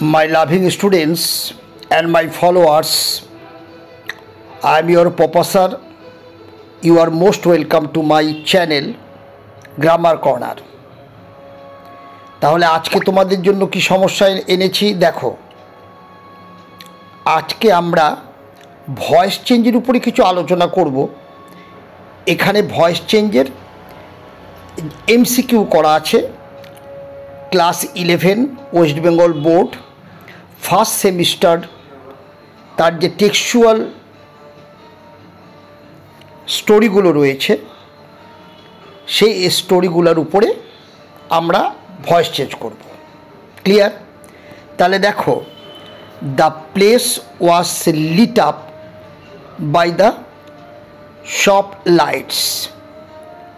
My loving students and my followers, I am your professor. You are most welcome to my channel grammar corner. তাহলে আজকে তোমাদের জন্য কি সমস্যা এনেছি দেখো। আজকে আমরা ভয়েস চেঞ্জের উপরে কিছু আলোচনা করব। এখানে ভয়েস চেঞ্জের এমসিকিউ করা আছে। Class 11 West Bengal board first semester, তার যে টেক্সচুয়াল স্টোরিগুলো রয়েছে সেই স্টোরিগুলোর উপরে আমরা ভয়েস চেঞ্জ করব। ক্লিয়ার? তাহলে দেখো, the place was lit up by the shop lights.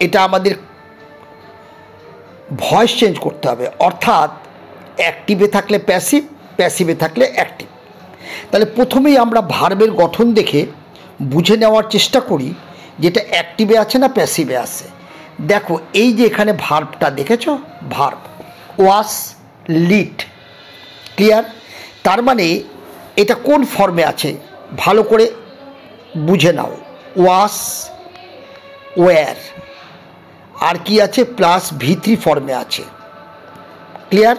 এটা আমাদের ভয়েস চেঞ্জ করতে হবে, অর্থাৎ অ্যাক্টিভে থাকলে প্যাসিভ, প্যাসিভে থাকলে অ্যাক্টিভ। তাহলে প্রথমেই আমরা ভার্বের গঠন দেখে বুঝে নেওয়ার চেষ্টা করি যেটা অ্যাক্টিভে আছে না প্যাসিভে আছে। দেখো, এই যে এখানে ভার্বটা দেখেছো, ভার্ব ওয়াজ লিট। ক্লিয়ার? তার মানে এটা কোন ফর্মে আছে ভালো করে বুঝে নাও। ওয়াজ, ওয়্যার, আর কি আছে প্লাস V3 ফর্মে আছে। ক্লিয়ার?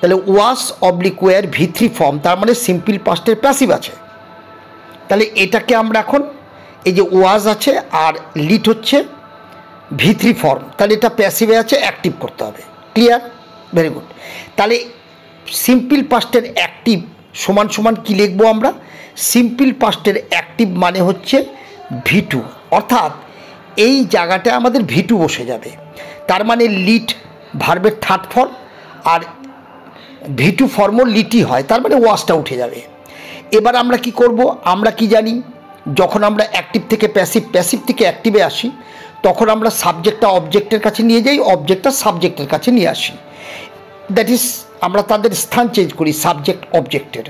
তাহলে ওয়াজ অবলিক ওয়্যার V3 ফর্ম, তার মানে সিম্পল পাস্টের প্যাসিভ আছে। তাহলে এটাকে আমরা এখন এই যে ওয়াজ আছে আর লিট হচ্ছে V3 ফর্ম, তাহলে এটা প্যাসিভে আছে, অ্যাক্টিভ করতে হবে। ক্লিয়ার? Very good. তাহলে সিম্পল পাস্টের অ্যাক্টিভ সমান সমান কী লিখবো আমরা? সিম্পল পাস্টের অ্যাক্টিভ মানে হচ্ছে V2, অর্থাৎ এই জায়গাটায় আমাদের V2 বসে যাবে। তার মানে লিট ভার্বের থার্ড ফর্ম, আর V2 ফর্মও লিটই হয়, তার মানে ওয়াজটা উঠে যাবে। এবার আমরা কি করব? আমরা কি জানি, যখন আমরা অ্যাক্টিভ থেকে প্যাসিভ, প্যাসিভ থেকে অ্যাক্টিভে আসি, তখন আমরা সাবজেক্টটা অবজেক্টের কাছে নিয়ে যাই, অবজেক্টটা সাবজেক্টের কাছে নিয়ে আসি। দ্যাট ইজ, আমরা তাদের স্থান চেঞ্জ করি সাবজেক্ট অবজেক্টের।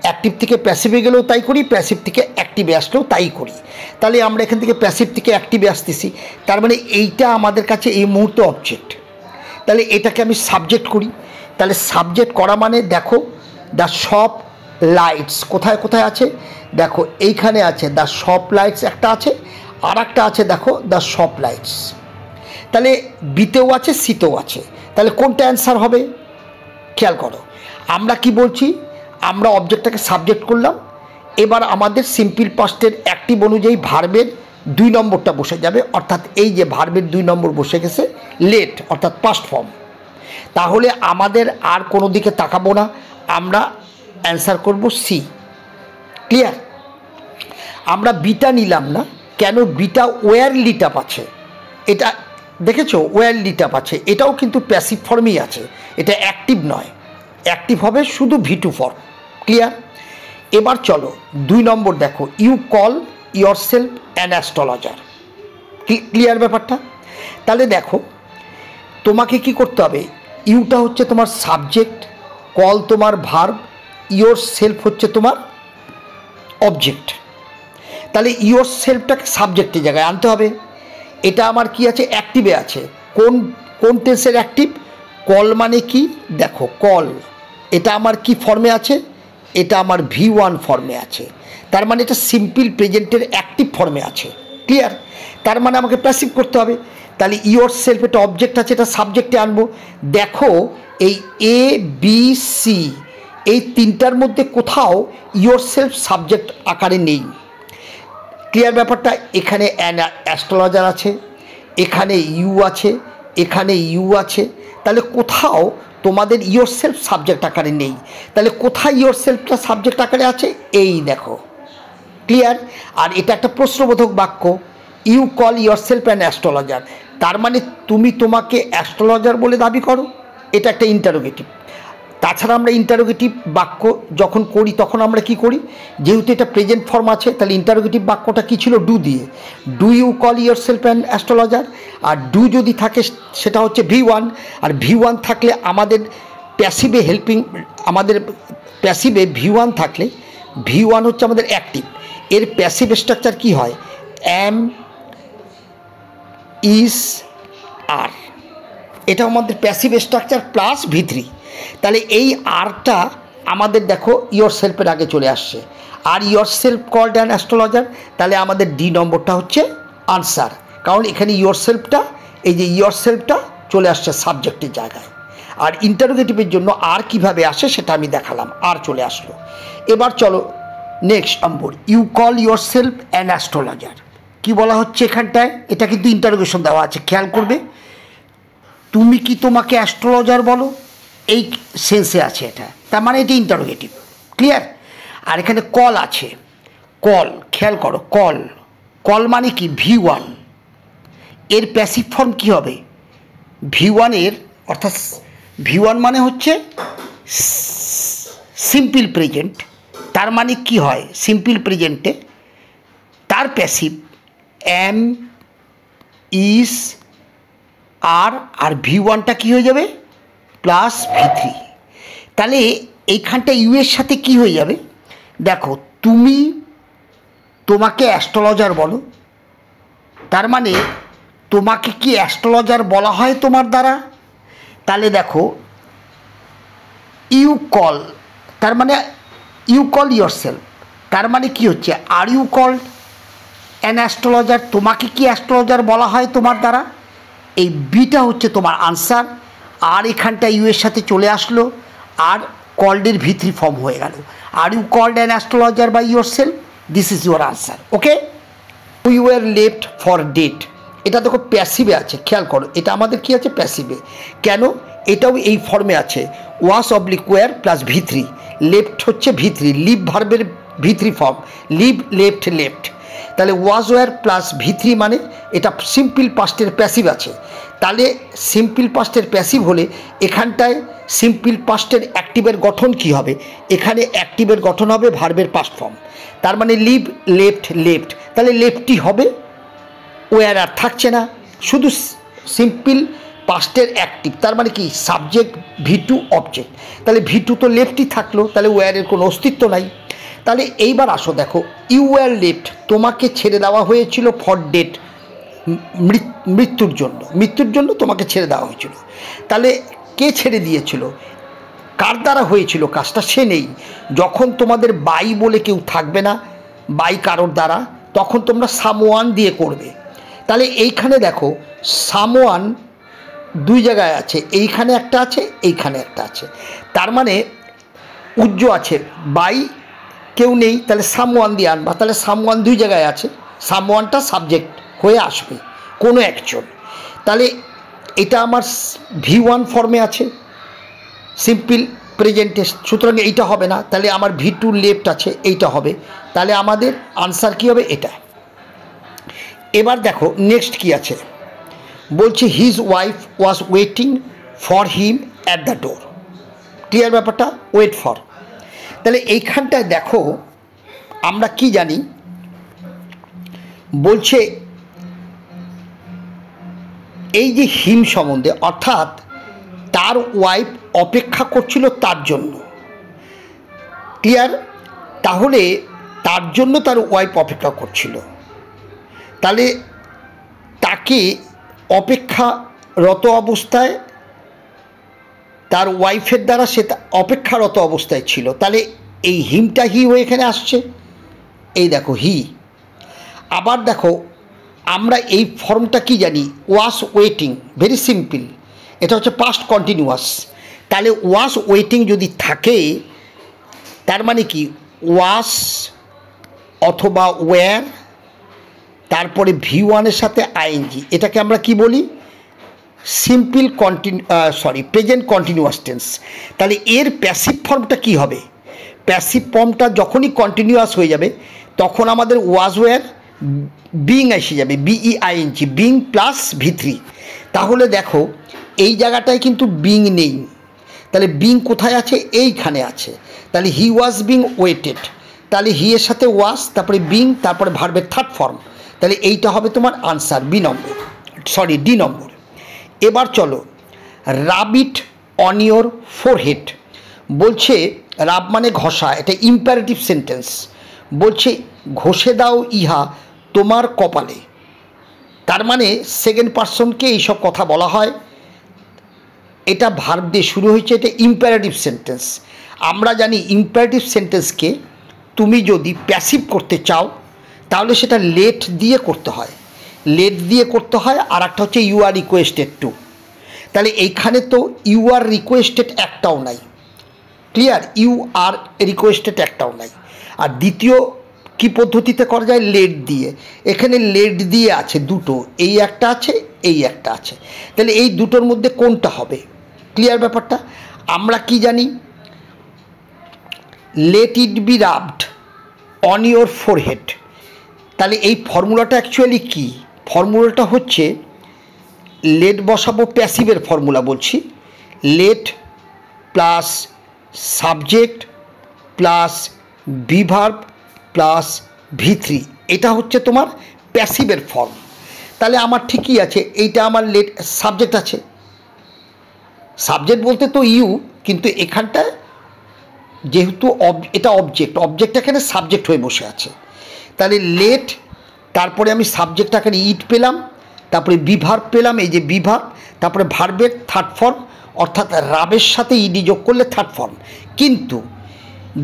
অ্যাক্টিভ থেকে প্যাসিভে গেলেও তাই করি, প্যাসিভ থেকে অ্যাক্টিভে আসলেও তাই করি। তাহলে আমরা এখান থেকে প্যাসিভ থেকে অ্যাক্টিভে আসতেছি, তার মানে এইটা আমাদের কাছে এই মুহূর্তে অবজেক্ট। তাহলে এটাকে আমি সাবজেক্ট করি। তাহলে সাবজেক্ট করা মানে দেখো, দ্য শপ লাইটস কোথায় কোথায় আছে দেখো, এইখানে আছে দ্য শপ লাইটস একটা আছে, আর একটা আছে দেখো দ্য শপ লাইটস। তাহলে বিতেও আছে, সিতেও আছে। তাহলে কোনটা অ্যান্সার হবে খেয়াল করো। আমরা কি বলছি, আমরা অবজেক্টটাকে সাবজেক্ট করলাম, এবার আমাদের সিম্পল পাস্টের অ্যাক্টিভ অনুযায়ী ভার্বের 2 নম্বরটা বসে যাবে, অর্থাৎ এই যে ভার্বের 2 নম্বর বসে গেছে লেট, অর্থাৎ পাস্ট ফর্ম। তাহলে আমাদের আর কোনো দিকে তাকাবো না, আমরা অ্যান্সার করব সি। ক্লিয়ার? আমরা বিটা নিলাম না কেন? বিটা ওয়্যার লিট আপ আছে, এটা দেখেছো ওয়্যার লিট আপ আছে, এটাও কিন্তু প্যাসিভ ফর্মেই আছে, এটা অ্যাক্টিভ নয়। অ্যাক্টিভ হবে শুধু V2 ফর্ম। ক্লিয়ার? এবার চলো 2 নম্বর দেখো, you call yourself an astrologer. Clear ব্যাপারটা? তাহলে দেখো, তোমাকে কি করতে হবে, ইউটা হচ্ছে তোমার সাবজেক্ট, কল তোমার ভার্ব, ইয়োর সেলফ হচ্ছে তোমার অবজেক্ট। তাহলে ইয়োর সেলফটাকে সাবজেক্টের জায়গায় আনতে হবে। এটা আমার কি আছে, অ্যাক্টিভে আছে। কোন কোন টেন্সের অ্যাক্টিভ? কল মানে কি দেখো, কল এটা আমার কি ফর্মে আছে? এটা আমার V1 ফর্মে আছে, তার মানে এটা সিম্পল প্রেজেন্টের অ্যাক্টিভ ফর্মে আছে। ক্লিয়ার? তার মানে আমাকে প্যাসিভ করতে হবে। তাহলে ইয়োর সেলফ এটা অবজেক্ট আছে, এটা সাবজেক্টে আনবো। দেখো, এই ABC এই তিনটার মধ্যে কোথাও ইয়োর সেলফ সাবজেক্ট আকারে নেই। ক্লিয়ার ব্যাপারটা? এখানে অ্যান অ্যাস্ট্রোলজার আছে, এখানে ইউ আছে, এখানে ইউ আছে, তাহলে কোথাও তোমাদের ইয়োর সেলফ সাবজেক্ট আকারে নেই। তাহলে কোথায় ইয়োর সেলফটা সাবজেক্ট আকারে আছে? এই দেখো। ক্লিয়ার? আর এটা একটা প্রশ্নবোধক বাক্য, you call yourself an astrologer, তার মানে তুমি তোমাকে অ্যাস্ট্রোলজার বলে দাবি করো, এটা একটা ইন্টারোগেটিভ। তাছাড়া আমরা ইন্টারোগেটিভ বাক্য যখন করি তখন আমরা কি করি, যেহেতু এটা প্রেজেন্ট ফর্ম আছে, তাহলে ইন্টারোগেটিভ বাক্যটা কী ছিল, ডু দিয়ে। Do you call yourself an astrologer, আর ডু যদি থাকে সেটা হচ্ছে V1, আর V1 থাকলে আমাদের প্যাসিভে হেল্পিং, আমাদের প্যাসিভে V1 থাকলে V1 হচ্ছে আমাদের অ্যাক্টিভ। এর প্যাসিভ স্ট্রাকচার কি হয়, অ্যাম, ইজ, আর। এটা আমাদের প্যাসিভ স্ট্রাকচার প্লাস V3। তাহলে এই আরটা আমাদের দেখো ইয়োর সেলফের আগে চলে আসছে, আর yourself called an astrologer, তাহলে আমাদের ডি নম্বরটা হচ্ছে আনসার, কারণ এখানে ইয়োর সেলফটা, এই যে ইয়োর সেলফটা চলে আসছে সাবজেক্টের জায়গায়। আর ইন্টারোগেটিভের জন্য আর কিভাবে আসে সেটা আমি দেখালাম, আর চলে আসলো। এবার চলো next number, you call yourself an astrologer. কী বলা হচ্ছে এখানটায়, এটা কিন্তু ইন্টারোগেশন দেওয়া আছে, খেয়াল করবে। তুমি কি তোমাকে অ্যাস্ট্রোলজার বলো, এই সেন্সে আছে এটা, তার মানে এটা ইন্টারোগেটিভ, ক্লিয়ার। আর এখানে কল আছে, কল, খেয়াল করো, কল, কল মানে কি V1, এর প্যাসিভ ফর্ম কী হবে V1 এর, অর্থাৎ V1 মানে হচ্ছে সিম্পল প্রেজেন্ট, তার মানে কি হয় সিম্পল প্রেজেন্টে তার প্যাসিভ এম, ইজ, আর V1টা কী হয়ে যাবে প্লাস V3। তাহলে এইখানটা ইউ এর সাথে কি হয়ে যাবে, দেখো তুমি তোমাকে অ্যাস্ট্রোলজার বলো, তার মানে তোমাকে কি অ্যাস্ট্রোলজার বলা হয় তোমার দ্বারা, তাহলে দেখো ইউ কল, তার মানে ইউ কল ইয়োর সেলফ, তার মানে কি হচ্ছে are you called an astrologer, তোমাকে কি অ্যাস্ট্রোলজার বলা হয় তোমার দ্বারা, এই বিটা হচ্ছে তোমার আনসার। আর এখানটা ইউ এর সাথে চলে আসলো, আর কল্ডের V3 ফর্ম হয়ে গেল, are you called an astrologer by yourself, this is your answer. Okay, we were left for date, এটা দেখো প্যাসিভে আছে, খেয়াল করো, এটা আমাদের কি আছে প্যাসিভে, কেন এটাও এই ফর্মে আছে, was oblique were plus V3, left হচ্ছে V3, লিভ ভার্বের V3 form, leave, left, left, তাহলে ওয়াজ ওয়ার প্লাস V3 মানে এটা সিম্পল পাস্টের প্যাসিভ আছে, তাহলে সিম্পল পাস্টের প্যাসিভ হলে এখানটায় সিম্পল পাস্টের অ্যাক্টিভের গঠন কি হবে, এখানে অ্যাক্টিভের গঠন হবে ভার্বের পাস্ট ফর্ম, তার মানে লিভ, লেফট, লেফট, তাহলে লেফটই হবে, ওয়ার আর থাকছে না, শুধু সিম্পল পাস্টের অ্যাক্টিভ, তার মানে কি সাবজেক্ট V2 অবজেক্ট, তাহলে V2 তো লেফটই থাকলো, তাহলে ওয়ারের কোনো অস্তিত্ব নাই। তাহলে এইবার আসো দেখো, ইউ ওয়ার লেফট, তোমাকে ছেড়ে দেওয়া হয়েছিল ফর ডেট, মৃত্যুর জন্য তোমাকে ছেড়ে দেওয়া হয়েছিল, তাহলে কে ছেড়ে দিয়েছিল, কার দ্বারা হয়েছিল কাজটা, সে নেই, যখন তোমাদের বাই বলে কেউ থাকবে না, বাই কারোর দ্বারা, তখন তোমরা সামওয়ান দিয়ে করবে। তাহলে এইখানে দেখো সামওয়ান দুই জায়গায় আছে, এইখানে একটা আছে, এইখানে একটা আছে, তার মানে উজ্জ আছে, বাই কেউ নেই, তাহলে সামওয়ান দিয়ে আনবা, তাহলে সামওয়ান দুই জায়গায় আছে, সামওয়ানটা সাবজেক্ট হয়ে আসবে কোনো একজন, তাহলে এটা আমার V1 ফর্মে আছে সিম্পল প্রেজেন্টে, সুতরাং এইটা হবে না, তাহলে আমার V2 লেফট আছে, এইটা হবে, তাহলে আমাদের আনসার কী হবে এটা। এবার দেখো নেক্সট কি আছে, বলছে his wife was waiting for him at the door, clear ব্যাপারটা, ওয়েট ফর, তাহলে এইখানটায় দেখো আমরা কি জানি, বলছে এই যে হিম সম্বন্ধে, অর্থাৎ তার ওয়াইফ অপেক্ষা করছিল তার জন্য, ক্লিয়ার, তাহলে তার জন্য তার ওয়াইফ অপেক্ষা করছিল, তাহলে তাকে অপেক্ষারত অবস্থায় তার ওয়াইফের দ্বারা সে অপেক্ষারত অবস্থায় ছিল, তাহলে এই হিমটা হি হয়ে এখানে আসছে, এই দেখো হি। আবার দেখো আমরা এই ফর্মটা কি জানি, ওয়াস ওয়েটিং, ভেরি সিম্পল, এটা হচ্ছে পাস্ট কন্টিনিউয়াস, তাহলে ওয়াস ওয়েটিং যদি থাকে তার মানে কি ওয়াস অথবা ওয়্যার, তারপরে V1-এর সাথে আইএনজি, এটাকে আমরা কি বলি সিম্পল প্রেজেন্ট কন্টিনিউয়াস টেন্স, তাহলে এর প্যাসিভ ফর্মটা কি হবে, প্যাসিভ ফর্মটা যখনই কন্টিনিউয়াস হয়ে যাবে তখন আমাদের ওয়াজ ওয়্যার বিং এসে যাবে, BEING, বিং প্লাস V3, তাহলে দেখো এই জায়গাটায় কিন্তু বিং নেই, তাহলে বিং কোথায় আছে, এইখানে আছে, তাহলে হি ওয়াজ বিং ওয়েটেড, তাহলে হি এর সাথে ওয়াজ, তারপরে বিং, তারপরে ভার্বের থার্ড ফর্ম, তাহলে এইটা হবে তোমার আনসার ডি নম্বর। এবার চলো, রাব ইট অন ইয়োর ফোরহেড, বলছে রাব মানে ঘষা, এটা ইম্পারেটিভ সেন্টেন্স, বলছে ঘষে দাও ইহা তোমার কপালে, তার মানে সেকেন্ড পারসনকে এইসব কথা বলা হয়, এটা ভার্ব দিয়ে শুরু হয়েছে, এটা ইম্পারেটিভ সেন্টেন্স, আমরা জানি ইম্পারেটিভ সেন্টেন্সকে তুমি যদি প্যাসিভ করতে চাও তাহলে সেটা লেট দিয়ে করতে হয়, লেট দিয়ে করতে হয়। আর একটা হচ্ছে ইউ আর রিকোয়েস্টেড টু। তাহলে এইখানে তো ইউ আর রিকোয়েস্টেড একটাও নাই, ক্লিয়ার? ইউ আর রিকোয়েস্টেড একটাও নাই। আর দ্বিতীয় কি পদ্ধতিতে করা যায়? লেট দিয়ে। এখানে লেট দিয়ে আছে দুটো, এই একটা আছে, এই একটা আছে। তাহলে এই দুটোর মধ্যে কোনটা হবে? ক্লিয়ার ব্যাপারটা? আমরা কি জানি? Let it be rubbed on your forehead. তাহলে এই ফর্মুলাটা অ্যাকচুয়ালি কি? ফর্মুলাটা হচ্ছে লেট বসাবো, প্যাসিভের ফর্মুলা বলছি। Let plus subject plus be verb plus ভি3, এটা হচ্ছে তোমার প্যাসিভের ফর্ম। তাহলে আমার ঠিকই আছে, এইটা আমার লেট সাবজেক্ট আছে। সাবজেক্ট বলতে তো ইউ, কিন্তু এখানটায় যেহেতু এটা অবজেক্ট, অবজেক্ট এখানে সাবজেক্ট হয়ে বসে আছে। তাহলে লেট, তারপরে আমি সাবজেক্ট এখানে ইট পেলাম, তারপরে বিভার্ব পেলাম, এই যে বিভার্ব, তারপরে ভার্বের থার্ড ফর্ম, অর্থাৎ রাবের সাথে ইডি যোগ করলে থার্ড ফর্ম। কিন্তু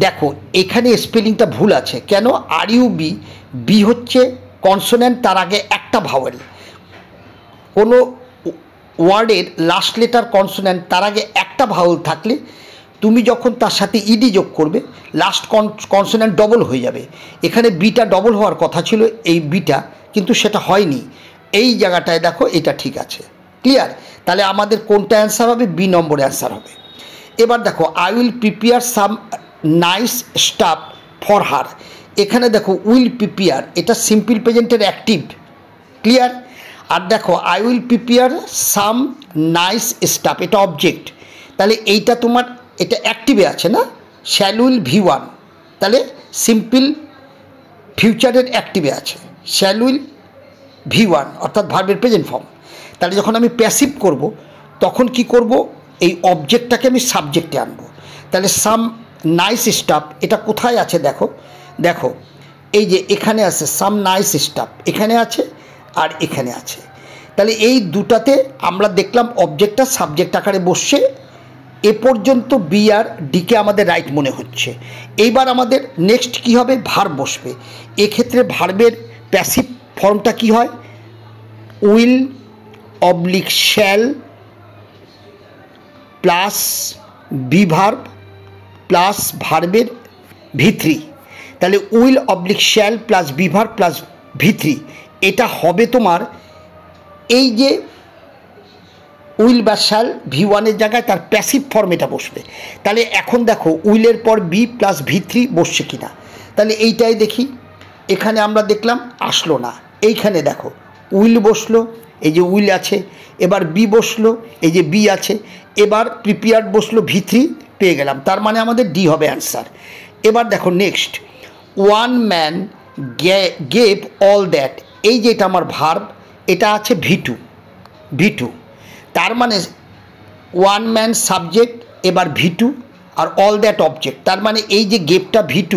দেখো এখানে স্পেলিংটা ভুল আছে। কেন? আর ইউ বি, বি হচ্ছে কনসোনেন্ট, তার আগে একটা ভাওয়েল। কোনো ওয়ার্ডের লাস্ট লেটার কনসোনেন্ট, তার আগে একটা ভাওয়েল থাকলে তুমি যখন তার সাথে ইডি যোগ করবে লাস্ট কনসোনেন্ট ডবল হয়ে যাবে। এখানে বিটা ডবল হওয়ার কথা ছিল, এই বিটা, কিন্তু সেটা হয়নি। এই জায়গাটায় দেখো এটা ঠিক আছে, ক্লিয়ার? তাহলে আমাদের কোনটা অ্যান্সার হবে? বি নম্বর অ্যান্সার হবে। এবার দেখো I will prepare some nice staff for her. এখানে দেখো উইল প্রিপেয়ার, এটা সিম্পল প্রেজেন্টের অ্যাক্টিভ, ক্লিয়ার? আর দেখো I will prepare some nice staff, এটা অবজেক্ট। তাহলে এইটা তোমার, এটা অ্যাক্টিভে আছে না? শ্যাল উইল ভি1, তাহলে সিম্পল ফিউচারের অ্যাক্টিভে আছে, শ্যাল উইল ভি1, অর্থাৎ ভার্বের প্রেজেন্ট ফর্ম। তাহলে যখন আমি প্যাসিভ করব তখন কি করব? এই অবজেক্টটাকে আমি সাবজেক্টে আনবো। তাহলে সাম নাইস স্টাফ, এটা কোথায় আছে? দেখো দেখো এই যে এখানে আছে সাম নাইস স্টাফ, এখানে আছে আর এখানে আছে। তাহলে এই দুটাতে আমরা দেখলাম অবজেক্টটা সাবজেক্ট আকারে বসছে। এ পর্যন্ত বি আর ডিকে আমাদের রাইট মনে হচ্ছে। এইবার আমাদের নেক্সট কি হবে? ভার্ব বসবে। এক্ষেত্রে ভার্বের প্যাসিভ ফর্মটা কি হয়? Will oblique shall plus be verb plus ভার্বের ভি3। তাহলে will oblique shall plus be verb plus ভি3, এটা হবে তোমার এই যে উইল বা শ্যাল ভি1-এর জায়গায় তার প্যাসিভ ফর্ম এটা বসবে। তাহলে এখন দেখো উইলের পর বি প্লাস ভি3 বসছে কিনা। তাহলে এইটাই দেখি, এখানে আমরা দেখলাম আসলো না। এইখানে দেখো উইল বসলো, এই যে উইল আছে। এবার বি বসলো, এই যে বি আছে। এবার প্রিপেয়ার্ড বসলো, ভি3 পেয়ে গেলাম। তার মানে আমাদের ডি হবে অ্যান্সার। এবার দেখো next, one man gave all that, এই যে এটা আমার ভার্ব, এটা আছে ভি2। তার মানে ওয়ান ম্যান সাবজেক্ট, এবার ভি2 আর অল দ্যাট অবজেক্ট। তার মানে এই যে গেভটা ভি2,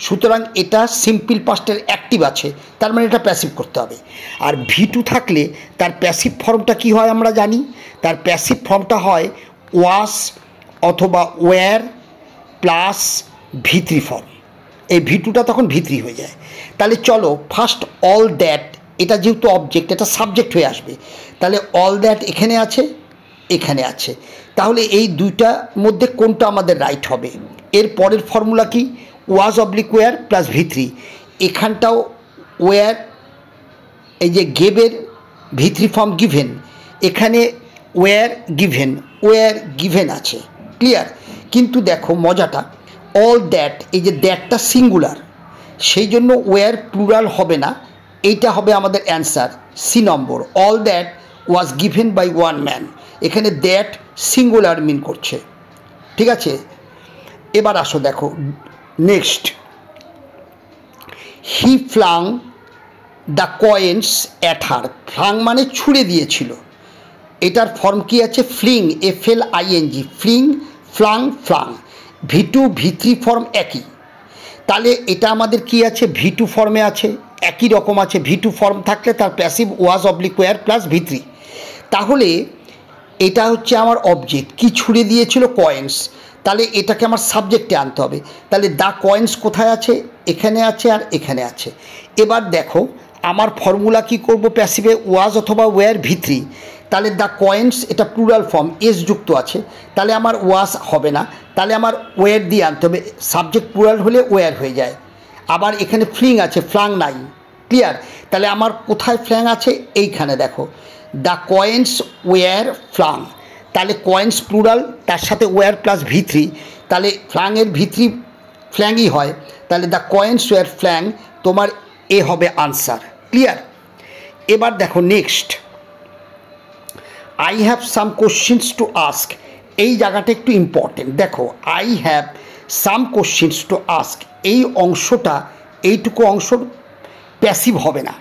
সুতরাং এটা সিম্পল পাস্টের অ্যাক্টিভ আছে, তার মানে এটা প্যাসিভ করতে হবে। আর ভি2 থাকলে তার প্যাসিভ ফর্মটা কি হয় আমরা জানি? তার প্যাসিভ ফর্মটা হয় ওয়াস অথবা ওয়্যার প্লাস ভি3 ফর্ম। এই ভি2টা তখন ভি3 হয়ে যায়। তাহলে চলো ফার্স্ট অল দ্যাট, এটা যেহেতু অবজেক্ট, এটা সাবজেক্ট হয়ে আসবে। তাহলে অল দ্যাট এখানে আছে, এখানে আছে। তাহলে এই দুইটার মধ্যে কোনটা আমাদের রাইট হবে? এর পরের ফর্মুলা কি? ওয়াজ অবলিক ওয়্যার প্লাস ভি3। এখানটাও ওয়্যার, এই যে গেভের ভি3 ফর্ম গিভেন, এখানে ওয়্যার গিভেন আছে, ক্লিয়ার? কিন্তু দেখো মজাটা, অল দ্যাট, এই যে দ্যাটটা সিঙ্গুলার, সেই জন্য ওয়্যার প্লুরাল হবে না। এইটা হবে আমাদের answer, C number. All that was given by one man, এখানে দ্যাট সিঙ্গুলার মিন করছে, ঠিক আছে? এবার আসো দেখো next, he flung the coins at her. Flung মানে ছুঁড়ে দিয়েছিল। এটার ফর্ম কি আছে? Fling, FLING, fling, flung, flung. ভি2 ভি3 form একই। তাহলে এটা আমাদের কি আছে? ভি2 ফর্মে আছে, একই রকম আছে। ভি2 ফর্ম থাকলে তার passive was oblique were plus ভি3। তাহলে এটা হচ্ছে আমার অবজেক্ট, কি ছুঁড়ে দিয়েছিল? কয়েন্স। তাহলে এটাকে আমার সাবজেক্টে আনতে হবে। তাহলে দ্য কয়েন্স কোথায় আছে? এখানে আছে আর এখানে আছে। এবার দেখো আমার ফর্মুলা কি করব প্যাসিভে, ওয়াজ অথবা ওয়্যার ভিত্রি। তাহলে দ্য কয়েন্স এটা প্লুরাল ফর্ম, এস যুক্ত আছে, তাহলে আমার ওয়াজ হবে না, তাহলে আমার ওয়্যার দিয়ে আনতে হবে। সাবজেক্ট প্লুরাল হলে ওয়্যার হয়ে যায়। আবার এখানে ফ্লিং আছে, ফ্লাং নাই। ক্লিয়ার? তাহলে আমার কোথায় ফ্ল্যাং আছে? এইখানে দেখো, দ্য কয়েন্স ওয়্যার ফ্লাং। তাহলে কয়েন্স প্লুরাল, তার সাথে ওয়্যার প্লাস ভিত্রি, তাহলে ফ্ল্যাংয়ের ভিত্রি ফ্ল্যাংই হয়। তাহলে দ্য কয়েন্স ওয়্যার ফ্ল্যাং, তোমার এ হবে আনসার। ক্লিয়ার? এবার দেখো next, I have some questions to ask. এই জায়গাটা একটু ইম্পর্টেন্ট। দেখো I have some questions to ask, এই অংশটা, এইটুকু অংশ প্যাসিভ হবে না।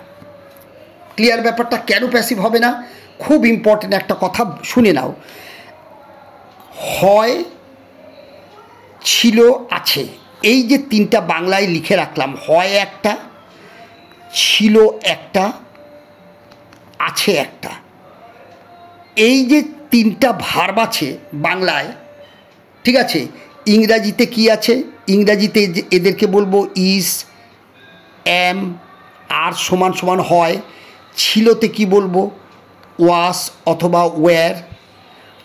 ক্লিয়ার ব্যাপারটা? কেন প্যাসিভ হবে না? খুব ইম্পর্টেন্ট একটা কথা শুনে নাও। হয়, ছিল, আছে, এই যে তিনটা বাংলায় লিখে রাখলাম, হয় একটা, ছিল একটা, আছে একটা, এই যে তিনটা ভার্ব আছে বাংলায়, ঠিক আছে? ইংরাজিতে কি আছে? ইংরাজিতে এদেরকে বলবো ইজ, এম, আর সমান সমান হয়। ছিলতে কি বলবো? ওয়াস অথবা ওয়্যার।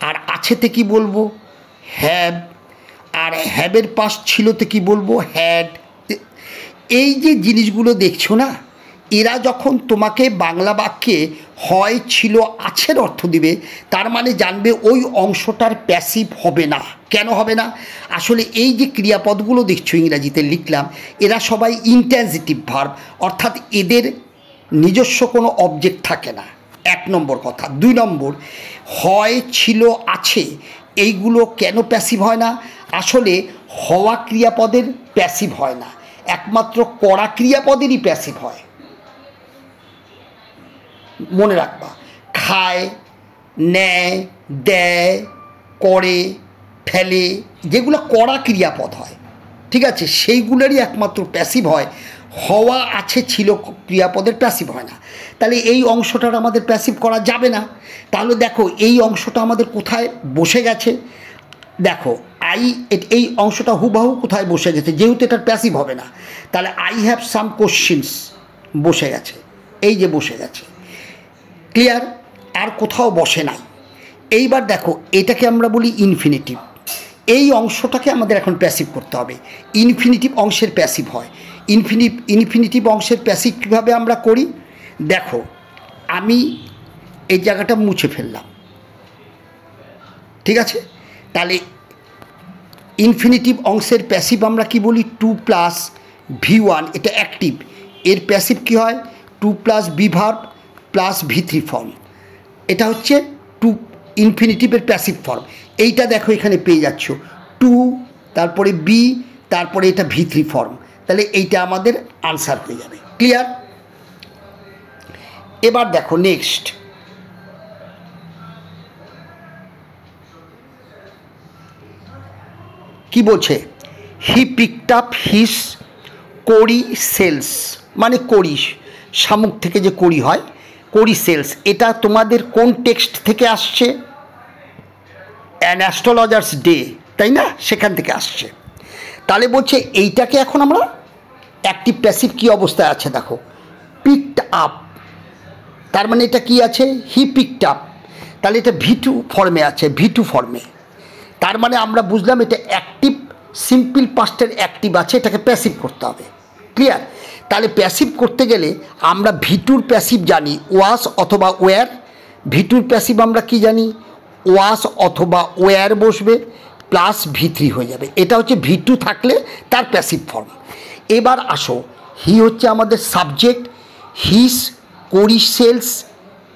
আর আছেতে কি বলবো? হ্যাভ। আর হ্যাভের পাশ ছিলতে কি বলবো? হ্যাড। এই যে জিনিসগুলো দেখছো না, এরা যখন তোমাকে বাংলা বাক্যে হয়, ছিল, আছের অর্থ দিবে, তার মানে জানবে ওই অংশটার প্যাসিভ হবে না। কেন হবে না? আসলে এই যে ক্রিয়াপদগুলো দেখছো ইংরাজিতে লিখলাম, এরা সবাই ইন্ট্রানজিটিভ ভার্ব, অর্থাৎ এদের নিজস্ব কোনো অবজেক্ট থাকে না। এক নম্বর কথা। দুই নম্বর, হয়, ছিল, আছে, এইগুলো কেন প্যাসিভ হয় না? আসলে হওয়া ক্রিয়াপদের প্যাসিভ হয় না, একমাত্র করা ক্রিয়াপদেরই প্যাসিভ হয়। মনে রাখবা, খায়, নেয়, দেয়, করে, ফেলে, যেগুলো করা ক্রিয়াপদ হয়, ঠিক আছে, সেইগুলোরই একমাত্র প্যাসিভ হয়। হওয়া, আছে, ছিল ক্রিয়াপদের প্যাসিভ হয় না। তাহলে এই অংশটার আমাদের প্যাসিভ করা যাবে না। তাহলে দেখো এই অংশটা আমাদের কোথায় বসে গেছে? দেখো আই, এই অংশটা হুবাহু কোথায় বসে গেছে, যেহেতু এটার প্যাসিভ হবে না। তাহলে আই হ্যাভ সাম কোশ্চিনস বসে গেছে, এই যে বসে গেছে। ক্লিয়ার? আর কোথাও বসে নাই। এইবার দেখো এটাকে আমরা বলি ইনফিনিটিভ। এই অংশটাকে আমাদের এখন প্যাসিভ করতে হবে। ইনফিনিটিভ অংশের প্যাসিভ হয়। ইনফিনিটিভ অংশের প্যাসিভ কীভাবে আমরা করি? দেখো আমি এই জায়গাটা মুছে ফেললাম, ঠিক আছে? তাহলে ইনফিনিটিভ অংশের প্যাসিভ আমরা কি বলি? টু প্লাস V1, এটা অ্যাক্টিভ, এর প্যাসিভ কি হয়? To plus be verb plus V3 form. এটা হচ্ছে টু ইনফিনিটিভের প্যাসিভ ফর্ম। এইটা দেখো এখানে পেয়ে যাচ্ছ, টু, তারপরে বি, তারপরে এটা V3 ফর্ম। তাহলে এইটা আমাদের আনসার হয়ে যাবে। ক্লিয়ার? এবার দেখো নেক্সট, কি বলছে? হি পিকড আপ হিস কড়ি সেলস, মানে কড়ি, শামুক থেকে যে কড়ি হয়, কড়ি সেলস। এটা তোমাদের কোন টেক্সট থেকে আসছে? অ্যান অ্যাস্ট্রোলজার্স ডে, তাই না? সেখান থেকে আসছে। তাহলে বলছে এইটাকে এখন আমরা অ্যাক্টিভ প্যাসিভ কী অবস্থায় আছে দেখো, পিকড আপ, তার মানে এটা কি আছে? He picked up. তাহলে এটা V2 ফর্মে আছে, V2 ফর্মে। তার মানে আমরা বুঝলাম এটা অ্যাক্টিভ, সিম্পল পাস্টের অ্যাক্টিভ আছে, এটাকে প্যাসিভ করতে হবে। ক্লিয়ার? তাহলে প্যাসিভ করতে গেলে আমরা V2'র প্যাসিভ জানি ওয়াস অথবা ওয়্যার। V2'র প্যাসিভ আমরা কি জানি? ওয়াস অথবা ওয়্যার বসবে প্লাস V3 হয়ে যাবে। এটা হচ্ছে V2 থাকলে তার প্যাসিভ ফর্ম। এবার আসো, হি হচ্ছে আমাদের সাবজেক্ট, হিস কড়ি সেলস,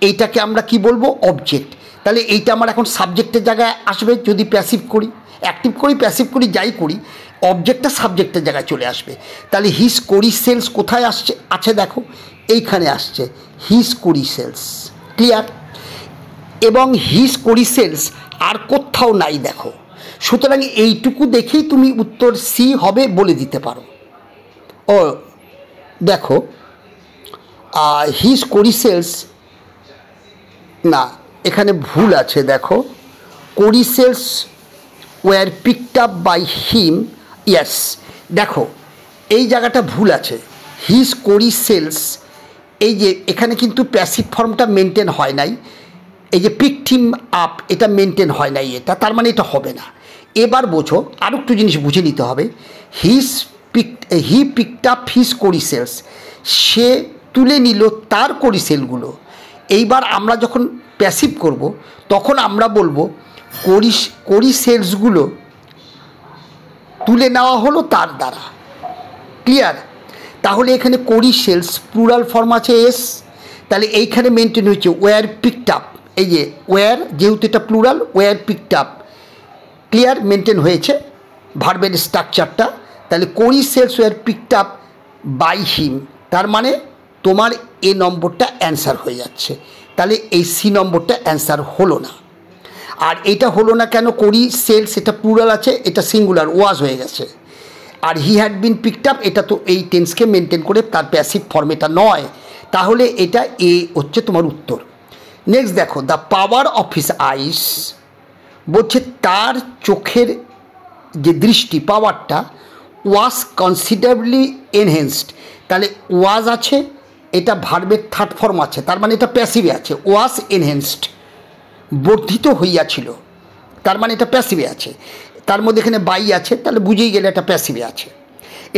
এইটাকে আমরা কি বলবো? অবজেক্ট। তাহলে এইটা আমার এখন সাবজেক্টের জায়গায় আসবে যদি প্যাসিভ করি, অ্যাক্টিভ করি, প্যাসিভ করি, যাই করি, অবজেক্টটা সাবজেক্টের জায়গায় চলে আসবে। তাহলে হিস কড়ি সেলস কোথায় আসছে? আছে দেখো এইখানে আসছে, হিস কড়ি সেলস। ক্লিয়ার? এবং হিস কড়ি সেলস আর কোথাও নাই দেখো। সুতরাং এইটুকু দেখেই তুমি উত্তর সি হবে বলে দিতে পারো। ও দেখো হিস কড়ি সেলস, না এখানে ভুল আছে, দেখো কড়ি shells were picked up by him. Yes, দেখো এই জায়গাটা ভুল আছে। হিজ কোরি সেলস, এই যে এখানে কিন্তু প্যাসিভ ফর্মটা মেনটেন হয় নাই, এই যে পিকড হিম আপ এটা মেনটেন হয় নাই, এটা তার মানে এটা হবে না। এবার বোঝো, আরও একটু জিনিস বুঝে নিতে হবে। He picked up his cowrie shells, সে তুলে নিল তার কোরি সেলগুলো। এইবার আমরা যখন প্যাসিভ করব তখন আমরা বলবো কোরি সেলসগুলো তুলে নেওয়া হলো তার দ্বারা। ক্লিয়ার? তাহলে এখানে কোরি সেলস প্লুরাল ফর্ম আছে এস, তাহলে এইখানে মেনটেন হচ্ছে ওয়ার পিকড আপ। এই যে ওয়ার, যেহেতু এটা plural, were picked up. Clear? Maintain হয়েছে ভার্বের স্ট্রাকচারটা। তাহলে cowrie shells were picked up by him, তার মানে তোমার এ নম্বরটা অ্যান্সার হয়ে যাচ্ছে। তাহলে এই সি নম্বরটা অ্যান্সার হলো না। আর এটা হলো না কেন? কোরি সেলস এটা প্লুরাল আছে, এটা সিঙ্গুলার ওয়াজ হয়ে গেছে। আর he had been picked up এটা তো এই টেন্সকে মেনটেন করে তার প্যাসিভ ফর্ম এটা নয়। তাহলে এটা এ হচ্ছে তোমার উত্তর। নেক্সট দেখো, the power of his eyes, বলছে তার চোখের যে দৃষ্টি পাওয়ারটা ওয়াজ কনসিডারেবলি এনহেন্সড। তাহলে ওয়াজ আছে, এটা ভার্বের থার্ড ফর্ম আছে, তার মানে এটা প্যাসিভে আছে। ওয়াজ এনহেন্সড, বর্ধিত হইয়াছিল, তার মানে এটা প্যাসিভে আছে। তার মধ্যে এখানে বাই আছে, তাহলে বুঝেই গেলে এটা প্যাসিভে আছে।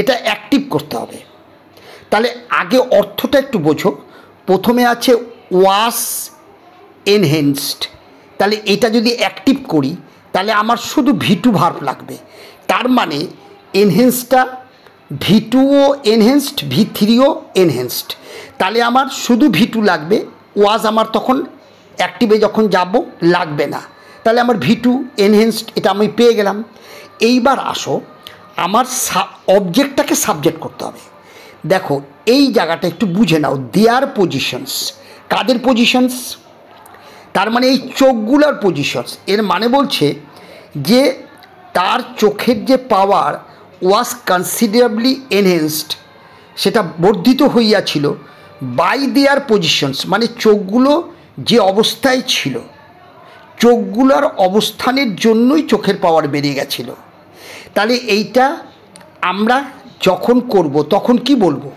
এটা অ্যাক্টিভ করতে হবে। তাহলে আগে অর্থটা একটু বোঝো। প্রথমে আছে ওয়াজ এনহেন্সড, তাহলে এটা যদি অ্যাক্টিভ করি তাহলে আমার শুধু ভি2 ভার্ব লাগবে। তার মানে এনহেন্সডটা ভি2ও এনহেন্সড, ভি3ও এনহেন্সড, তাহলে আমার শুধু ভি2 লাগবে। ওয়াজ আমার তখন অ্যাক্টিভে যখন যাব লাগবে না, তাহলে আমার ভি2 এনহেন্সড এটা আমি পেয়ে গেলাম। এইবার আসো, আমার অবজেক্টটাকে সাবজেক্ট করতে হবে। দেখো এই জায়গাটা একটু বুঝে নাও। দেয়ার পজিশনস, কাদের পজিশনস? তার মানে এই চোখগুলোর পজিশনস। এর মানে বলছে যে তার চোখের যে পাওয়ার ওয়াজ কনসিডারেবলি এনহেন্সড, সেটা বর্ধিত হইয়াছিল বাই দেয়ার পজিশনস, মানে চোখগুলো যে অবস্থায় ছিল, চোখগুলোর অবস্থানের জন্যই চোখের পাওয়ার বেড়ে গেছিল। তাহলে এইটা আমরা যখন করব তখন কি বলবো?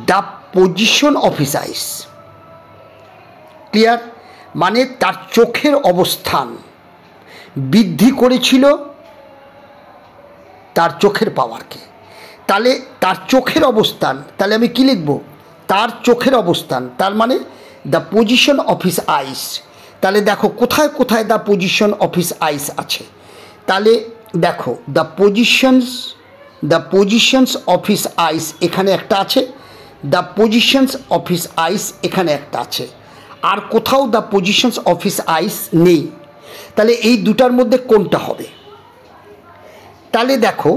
The position of his eyes. Clear? মানে তার চোখের অবস্থান বৃদ্ধি করেছিল তার চোখের পাওয়ারকে। তাহলে তার চোখের অবস্থান, তাহলে আমি কি লিখব? তার চোখের অবস্থান, তার মানে the position of his eyes. তাহলে দেখো কোথায় কোথায় the position of his eyes আছে। তাহলে দেখো the positions of his eyes এখানে একটা আছে, the positions of his eyes এখানে একটা আছে, আর কোথাও the positions of his eyes নেই। তাহলে এই দুটার মধ্যে কোনটা হবে? তাহলে দেখো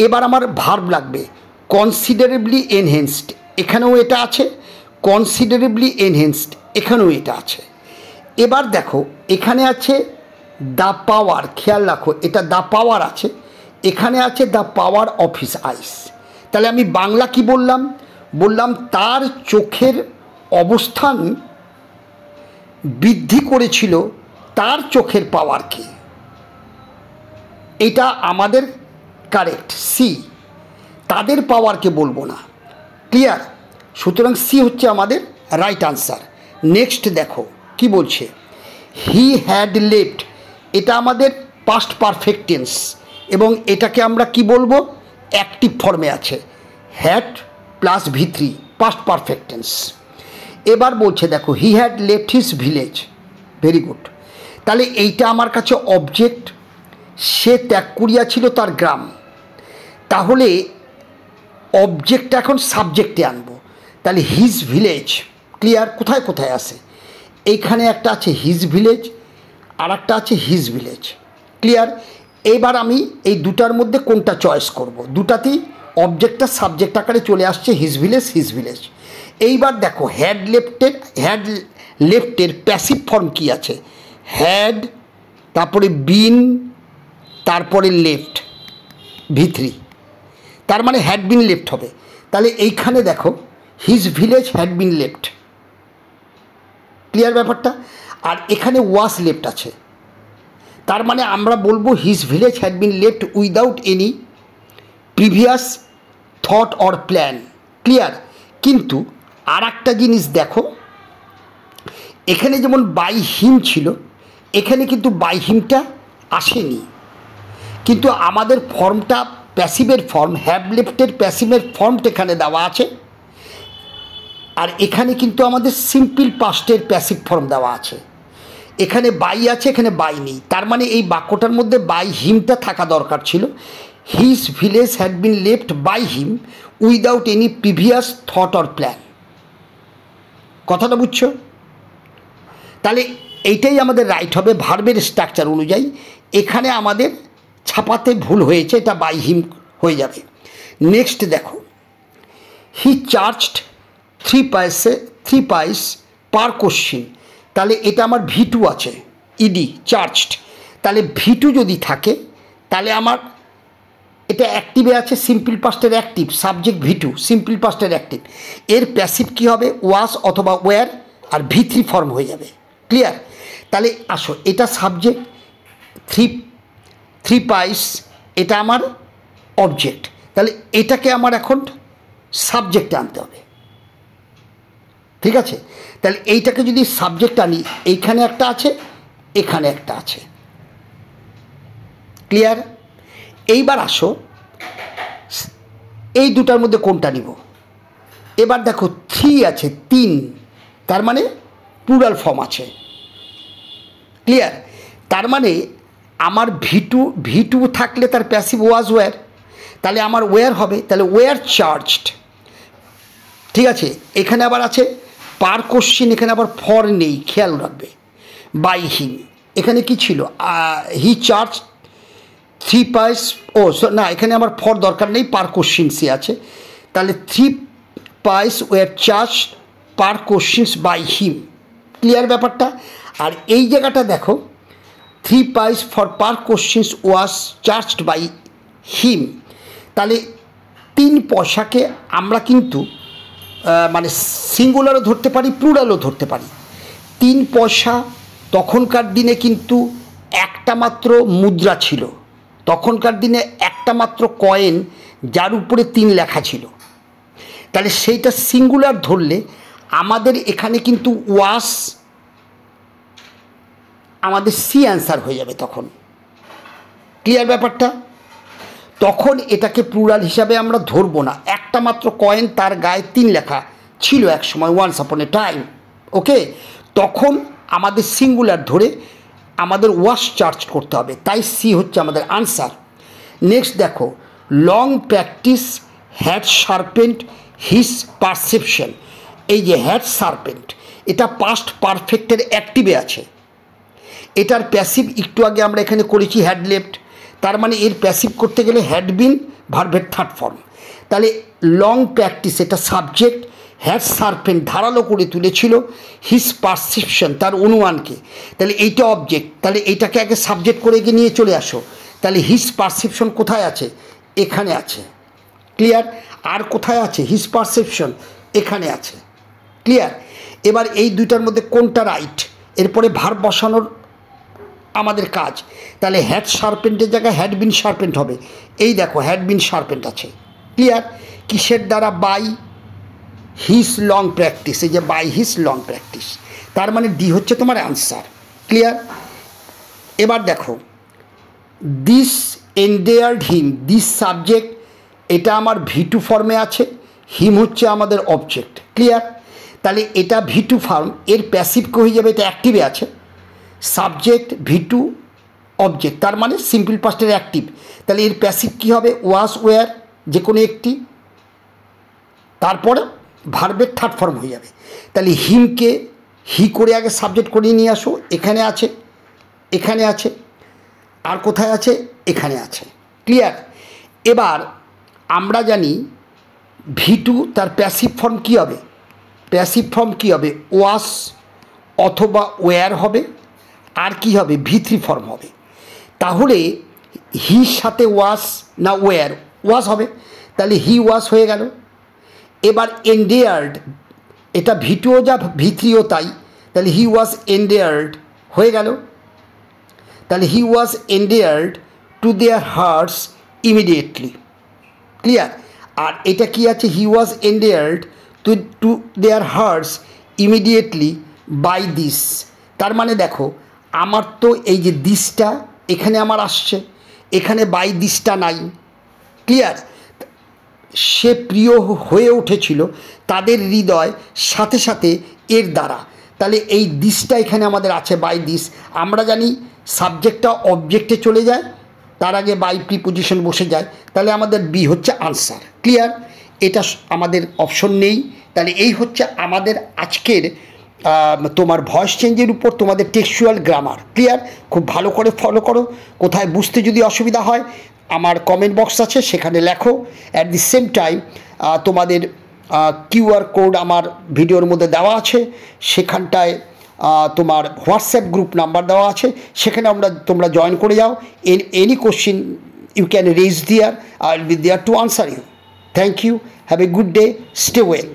এবার আমার ভার্ব লাগবে কনসিডারেবলি এনহেন্সড, এখানেও এটা আছে, কনসিডারেবলি এনহেন্সড এখানেও এটা আছে। এবার দেখো এখানে আছে দ্য পাওয়ার, খেয়াল রাখো এটা দ্য পাওয়ার আছে, এখানে আছে the power of his eyes. তাহলে আমি বাংলা কি বললাম? বললাম তার চোখের অবস্থান বৃদ্ধি করেছিল তার চোখের পাওয়ারকে। এটা আমাদের কারেক্ট সি, তাদের পাওয়ারকে বলবো না। ক্লিয়ার? সুতরাং সি হচ্ছে আমাদের রাইট আনসার। নেক্সট দেখো কি বলছে, হি হ্যাড লেফট, এটা আমাদের পাস্ট পারফেক্ট টেন্স এবং এটাকে আমরা কি বলবো? অ্যাক্টিভ ফর্মে আছে, হ্যাড প্লাস ভি3 পাস্ট পারফেক্ট টেন্স। এবার বলছে দেখো he had left his village, very good. তাহলে এইটা আমার কাছে অবজেক্ট, সে ত্যাগ করিয়াছিল তার গ্রাম। তাহলে অবজেক্টটা এখন সাবজেক্টে আনবো। তাহলে হিজ ভিলেজ, ক্লিয়ার? কোথায় কোথায় আছে? এইখানে একটা আছে হিজ ভিলেজ, আর একটা আছে হিজ ভিলেজ। ক্লিয়ার? এবার আমি এই দুটার মধ্যে কোনটা চয়েস করব? দুটাতেই অবজেক্টটা সাবজেক্ট আকারে চলে আসছে, হিজ ভিলেজ হিজ ভিলেজ। এইবার দেখো হ্যাড লেফটের প্যাসিভ ফর্ম কি আছে? হ্যাড, তারপরে বিন, তারপরে লেফট, ভি3, তার মানে হ্যাড বিন লেফট হবে। তাহলে এইখানে দেখো his village had been left. Clear ব্যাপারটা? আর এখানে ওয়াজ লেফট আছে, তার মানে আমরা বলবো his village had been left without any previous thought or plan. Clear? কিন্তু আর একটা জিনিস দেখো, এখানে যেমন বাই হিম ছিল, এখানে কিন্তু বাই হিমটা আসেনি, কিন্তু আমাদের ফর্মটা প্যাসিভের ফর্ম, হ্যাভ লেফটের প্যাসিভের ফর্মটা এখানে দেওয়া আছে, আর এখানে কিন্তু আমাদের সিম্পল পাস্টের প্যাসিভ ফর্ম দেওয়া আছে। এখানে বাই আছে, এখানে বাই নেই, তার মানে এই বাক্যটার মধ্যে বাই হিমটা থাকা দরকার ছিল। His village had been left by him without any previous thought or plan. কথাটা বুঝছো? তাহলে এইটাই আমাদের রাইট হবে ভার্বের স্ট্রাকচার অনুযায়ী। এখানে আমাদের ছাপাতে ভুল হয়েছে, এটা বাই হিম হয়ে যাবে। নেক্সট দেখো, হি চার্জড 3 পাইস পার কোশ্চিন। তাহলে এটা আমার V2 আছে, ইডি চার্জড, তাহলে V2 যদি থাকে তাহলে আমার এটা অ্যাক্টিভে আছে, সিম্পল পাস্টের অ্যাক্টিভ, সাবজেক্ট V2, সিম্পল পাস্টের অ্যাক্টিভ, এর প্যাসিভ কী হবে? ওয়াজ অথবা ওয়্যার, আর V3 ফর্ম হয়ে যাবে। ক্লিয়ার? তাহলে আসো, এটা সাবজেক্ট, থ্রি পাইস এটা আমার অবজেক্ট, তাহলে এটাকে আমার এখন সাবজেক্টে আনতে হবে। ঠিক আছে? তাহলে এইটাকে যদি সাবজেক্ট আনি, এইখানে একটা আছে, এখানে একটা আছে। ক্লিয়ার? এইবার আসো, এই দুটার মধ্যে কোনটা নিব? এবার দেখো 3 আছে, 3, তার মানে প্লুরাল ফর্ম আছে। ক্লিয়ার? তার মানে আমার V2 থাকলে তার প্যাসিভ ওয়াজ ওয়্যার, তাহলে আমার ওয়্যার হবে, তাহলে ওয়্যার চার্জড। ঠিক আছে? এখানে আবার আছে পার কোশ্চিন, এখানে আবার ফর নেই, খেয়াল রাখবে। বাই হিম, এখানে কি ছিল? হি চার্জ 3 পাইস, ও না, এখানে আমার ফর দরকার নেই, পার কোশ্চিনসই আছে। তাহলে 3 pice were charge per questions by him. Clear ব্যাপারটা? আর এই জায়গাটা দেখো, 3 pice for per questions was charged by him. তাহলে 3 পয়সাকে আমরা কিন্তু মানে সিঙ্গুলারও ধরতে পারি, প্লুরালও ধরতে পারি। 3 পয়সা তখনকার দিনে কিন্তু একটা মাত্র মুদ্রা ছিল, তখনকার দিনে একটা মাত্র কয়েন যার উপরে 3 লেখা ছিল। তাহলে সেইটা সিঙ্গুলার ধরলে আমাদের এখানে কিন্তু ওয়াস আমাদের সি অ্যান্সার হয়ে যাবে তখন। ক্লিয়ার ব্যাপারটা? তখন এটাকে প্লুরাল হিসাবে আমরা ধরবো না, একটা মাত্র কয়েন, তার গায়ে 3 লেখা ছিল এক সময়, ওয়ান্স আপন এ টাইম। ওকে, তখন আমাদের সিঙ্গুলার ধরে আমাদের ওয়াশ চার্জ করতে হবে, তাই সি হচ্ছে আমাদের আনসার। নেক্সট দেখো, long practice had sharpened his perception. এই যে হ্যাড শার্পেন্ড, এটা পাস্ট পারফেক্টের অ্যাক্টিভে আছে, এটার প্যাসিভ একটু আগে আমরা এখানে করেছি হ্যাড লেফট, তার মানে এর প্যাসিভ করতে গেলে হ্যাড বিন ভার্বের থার্ড ফর্ম। তাহলে লং প্র্যাকটিস এটা সাবজেক্ট, হ্যাড শার্পেন্ড ধারালো করে তুলেছিল হিজ পারসেপশন তার অনুমানকে, তাহলে এইটা অবজেক্ট, তাহলে এইটাকে আগে সাবজেক্ট করে গিয়ে নিয়ে চলে আসো। তাহলে হিজ পারসেপশন কোথায় আছে? এখানে আছে। ক্লিয়ার? আর কোথায় আছে? হিজ পারসেপশন এখানে আছে। ক্লিয়ার? এবার এই দুইটার মধ্যে কোনটা রাইট? এরপরে ভার্ব বসানোর আমাদের কাজ। তাহলে হ্যাড শার্পেন্টের জায়গায় হ্যাড বিন শার্পেন্ট হবে। এই দেখো হ্যাড বিন শার্পেন্ট আছে। ক্লিয়ার? কিসের দ্বারা? By his long practice. এই যে বাই হিজ লং প্র্যাকটিস, তার মানে ডি হচ্ছে তোমার অ্যান্সার। ক্লিয়ার? এবার দেখো, দিস এন্ডেয়ার্ড হিম, দিস সাবজেক্ট, এটা আমার V2 ফর্মে আছে, হিম হচ্ছে আমাদের অবজেক্ট। ক্লিয়ার? তাহলে এটা V2 ফর্ম, এর প্যাসিভ হয়ে যাবে, এটা অ্যাক্টিভে আছে, সাবজেক্ট V2 অবজেক্ট, তার মানে সিম্পল পাস্টের অ্যাক্টিভ। তাহলে এর প্যাসিভ কী হবে? ওয়াজ ওয়্যার, যে কোনো একটি, তারপরে ভার্বের থার্ড ফর্ম হয়ে যাবে। তাহলে হিমকে হি করে আগে সাবজেক্ট করিয়ে নিয়ে আসো, এখানে আছে, এখানে আছে, আর কোথায় আছে? এখানে আছে। ক্লিয়ার? এবার আমরা জানি V2 তার প্যাসিভ ফর্ম কী হবে? প্যাসিভ ফর্ম কী হবে? ওয়াস অথবা ওয়্যার হবে, আর কি হবে? V3 ফর্ম হবে। তাহলে হির সাথে ওয়াস না ওয়্যার? ওয়াস হবে, তাহলে হি ওয়াস হয়ে গেল। এবার এন্ডেয়ার্ড, এটা V2ও যা V3ও তাই, তাহলে হি ওয়াজ এন্ডেয়ার্ড হয়ে গেল। তাহলে he was endeared to their hearts immediately, clear. আর এটা কি আছে, he was endeared to their hearts immediately by this. তার মানে দেখো, আমার তো এই যে দিসটা এখানে আমার আসছে, এখানে বাই দিসটা নাই, ক্লিয়ার। সে প্রিয় হয়ে উঠেছিল তাদের হৃদয় সাথে সাথে এর দ্বারা। তাহলে এই দিসটা এখানে আমাদের আছে, বাই দিস। আমরা জানি সাবজেক্টটা অবজেক্টে চলে যায়, তার আগে বাই প্রিপোজিশন বসে যায়, তাহলে আমাদের বি হচ্ছে আনসার, ক্লিয়ার। এটা আমাদের অপশন নেই। তাহলে এই হচ্ছে আমাদের আজকের তোমার ভয়েস চেঞ্জের উপর তোমাদের টেক্সচুয়াল গ্রামার, ক্লিয়ার। খুব ভালো করে ফলো করো। কোথায় বুঝতে যদি অসুবিধা হয় আমার কমেন্ট বক্স আছে, সেখানে লেখো। অ্যাট দি সেম টাইম তোমাদের কিউআর কোড আমার ভিডিওর মধ্যে দেওয়া আছে, সেখানটায় তোমার হোয়াটসঅ্যাপ গ্রুপ নাম্বার দেওয়া আছে, সেখানে তোমরা জয়েন করে যাও। Any question you can raise there, I will be there to answer you. Thank you, have a good day, stay well.